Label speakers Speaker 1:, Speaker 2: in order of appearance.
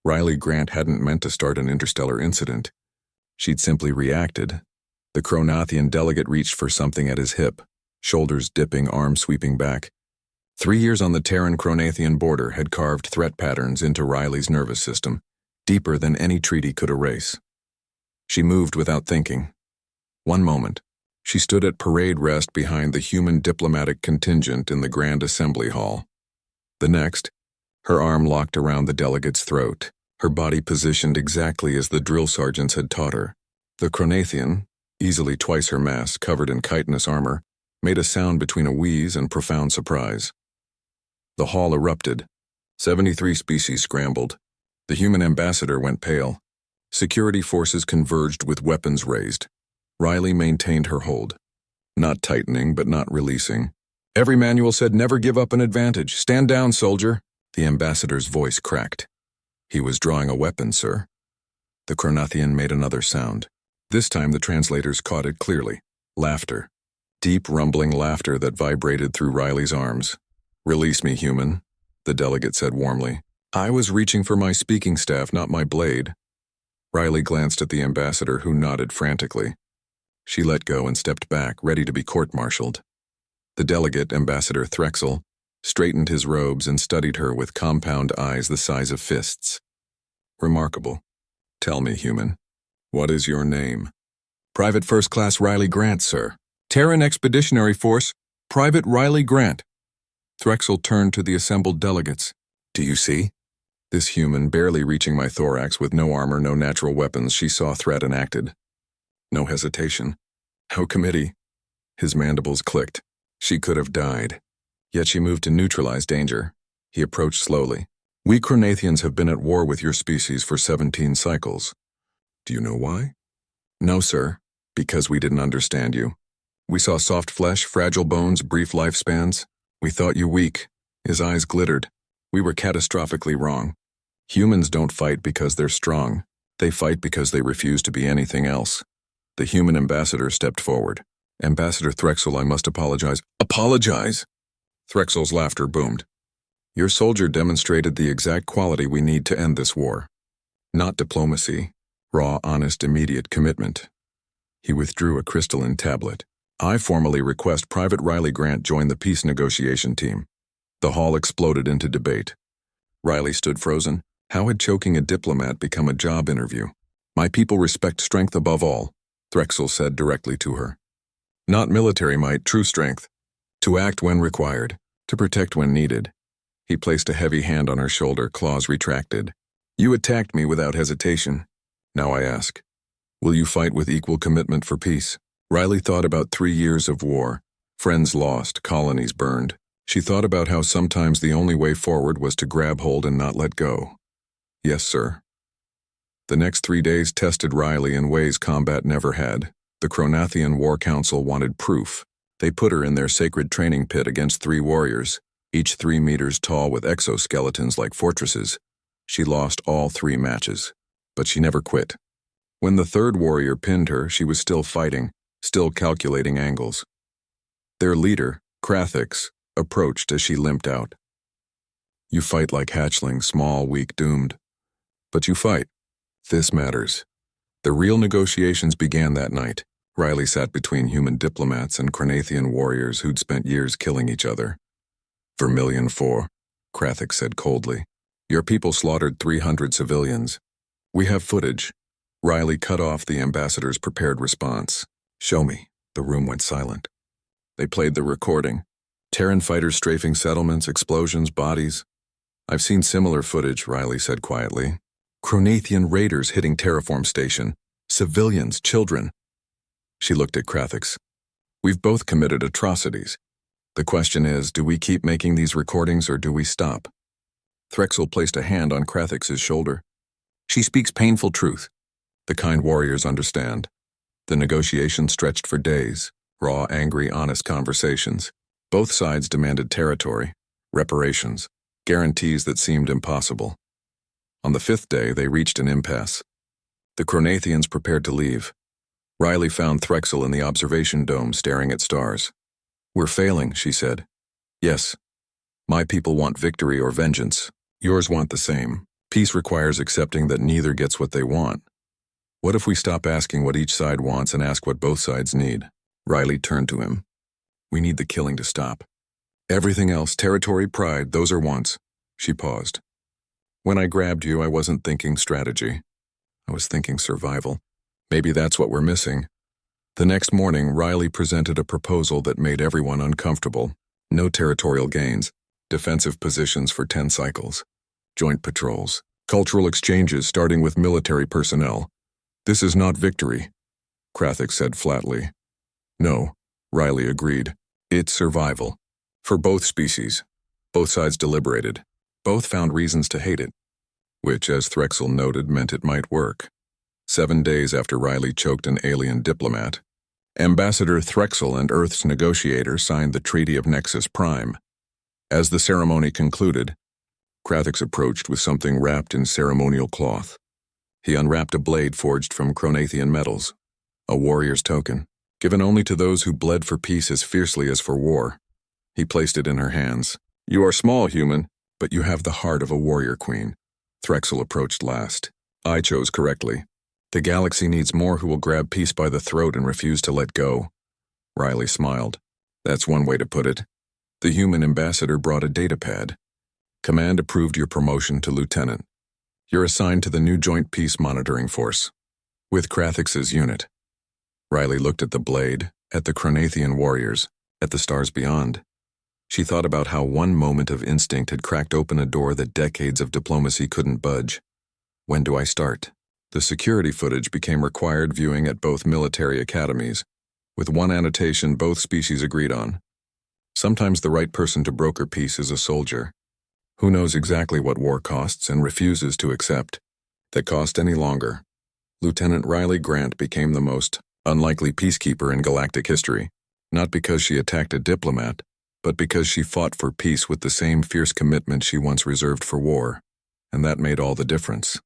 Speaker 1: Riley Grant hadn't meant to start an interstellar incident. She'd simply reacted. The Chronathian delegate reached for something at his hip, shoulders dipping, arms sweeping back. 3 years on the Terran-Chronathian border had carved threat patterns into Riley's nervous system, deeper than any treaty could erase. She moved without thinking. One moment, she stood at parade rest behind the human diplomatic contingent in the Grand Assembly Hall. The next, her arm locked around the delegate's throat, her body positioned exactly as the drill sergeants had taught her. The Chronathian, easily twice her mass, covered in chitinous armor, made a sound between a wheeze and profound surprise. The hall erupted. 73 species scrambled. The human ambassador went pale. Security forces converged with weapons raised. Riley maintained her hold. Not tightening, but not releasing. Every manual said never give up an advantage. Stand down, soldier. The ambassador's voice cracked. He was drawing a weapon, sir. The Chronathian made another sound. This time the translators caught it clearly. Laughter. Deep, rumbling laughter that vibrated through Riley's arms. Release me, human, the delegate said warmly. I was reaching for my speaking staff, not my blade. Riley glanced at the ambassador, who nodded frantically. She let go and stepped back, ready to be court-martialed. The delegate, Ambassador Threxel, straightened his robes and studied her with compound eyes the size of fists. Remarkable. Tell me, human, what is your name? Private First Class Riley Grant, sir. Terran Expeditionary Force, Private Riley Grant. Threxel turned to the assembled delegates. Do you see? This human, barely reaching my thorax with no armor, no natural weapons, she saw threat and acted. No hesitation. No committee. His mandibles clicked. She could have died. Yet she moved to neutralize danger. He approached slowly. We Chronathians have been at war with your species for 17 cycles. Do you know why? No, sir. Because we didn't understand you. We saw soft flesh, fragile bones, brief lifespans. We thought you weak. His eyes glittered. We were catastrophically wrong. Humans don't fight because they're strong. They fight because they refuse to be anything else. The human ambassador stepped forward. Ambassador Threxel, I must apologize. Apologize? Threxel's laughter boomed. Your soldier demonstrated the exact quality we need to end this war. Not diplomacy. Raw, honest, immediate commitment. He withdrew a crystalline tablet. I formally request Private Riley Grant join the peace negotiation team. The hall exploded into debate. Riley stood frozen. How had choking a diplomat become a job interview? My people respect strength above all, Threxel said directly to her. Not military might, true strength. To act when required, to protect when needed. He placed a heavy hand on her shoulder, claws retracted. You attacked me without hesitation. Now I ask, will you fight with equal commitment for peace? Riley thought about 3 years of war, friends lost, colonies burned. She thought about how sometimes the only way forward was to grab hold and not let go. Yes, sir. The next 3 days tested Riley in ways combat never had. The Chronathian War Council wanted proof. They put her in their sacred training pit against 3 warriors, each 3 meters tall with exoskeletons like fortresses. She lost all 3 matches, but she never quit. When the 3rd warrior pinned her, she was still fighting, still calculating angles. Their leader, Krathix, approached as she limped out. You fight like hatchlings, small, weak, doomed. But you fight. This matters. The real negotiations began that night. Riley sat between human diplomats and Chronathian warriors who'd spent years killing each other. Vermilion 4, Krathix said coldly. Your people slaughtered 300 civilians. We have footage. Riley cut off the ambassador's prepared response. Show me. The room went silent. They played the recording. Terran fighters strafing settlements, explosions, bodies. I've seen similar footage, Riley said quietly. Chronathian raiders hitting Terraform Station. Civilians, children. She looked at Krathix. We've both committed atrocities. The question is, do we keep making these recordings or do we stop? Threxel placed a hand on Krathix's shoulder. She speaks painful truth. The kind warriors understand. The negotiations stretched for days. Raw, angry, honest conversations. Both sides demanded territory, reparations, guarantees that seemed impossible. On the 5th day, they reached an impasse. The Chronathians prepared to leave. Riley found Threxel in the observation dome staring at stars. We're failing, she said. Yes. My people want victory or vengeance. Yours want the same. Peace requires accepting that neither gets what they want. What if we stop asking what each side wants and ask what both sides need? Riley turned to him. We need the killing to stop. Everything else, territory, pride, those are wants. She paused. When I grabbed you, I wasn't thinking strategy. I was thinking survival. Maybe that's what we're missing. The next morning, Riley presented a proposal that made everyone uncomfortable. No territorial gains, defensive positions for 10 cycles, joint patrols, cultural exchanges starting with military personnel. This is not victory, Krathik said flatly. No, Riley agreed. It's survival. For both species. Both sides deliberated. Both found reasons to hate it, which, as Threxel noted, meant it might work. 7 days after Riley choked an alien diplomat, Ambassador Threxel and Earth's negotiator signed the Treaty of Nexus Prime. As the ceremony concluded, Krathix approached with something wrapped in ceremonial cloth. He unwrapped a blade forged from Chronathian metals, a warrior's token, given only to those who bled for peace as fiercely as for war. He placed it in her hands. You are small, human, but you have the heart of a warrior queen. Threxel approached last. I chose correctly. The galaxy needs more who will grab peace by the throat and refuse to let go. Riley smiled. That's one way to put it. The human ambassador brought a datapad. Command approved your promotion to lieutenant. You're assigned to the new Joint Peace Monitoring Force, with Krathix's unit. Riley looked at the blade, at the Chronathian warriors, at the stars beyond. She thought about how one moment of instinct had cracked open a door that decades of diplomacy couldn't budge. When do I start? The security footage became required viewing at both military academies, with one annotation both species agreed on. Sometimes the right person to broker peace is a soldier, who knows exactly what war costs and refuses to accept that cost any longer. Lieutenant Riley Grant became the most unlikely peacekeeper in galactic history, not because she attacked a diplomat, but because she fought for peace with the same fierce commitment she once reserved for war, and that made all the difference.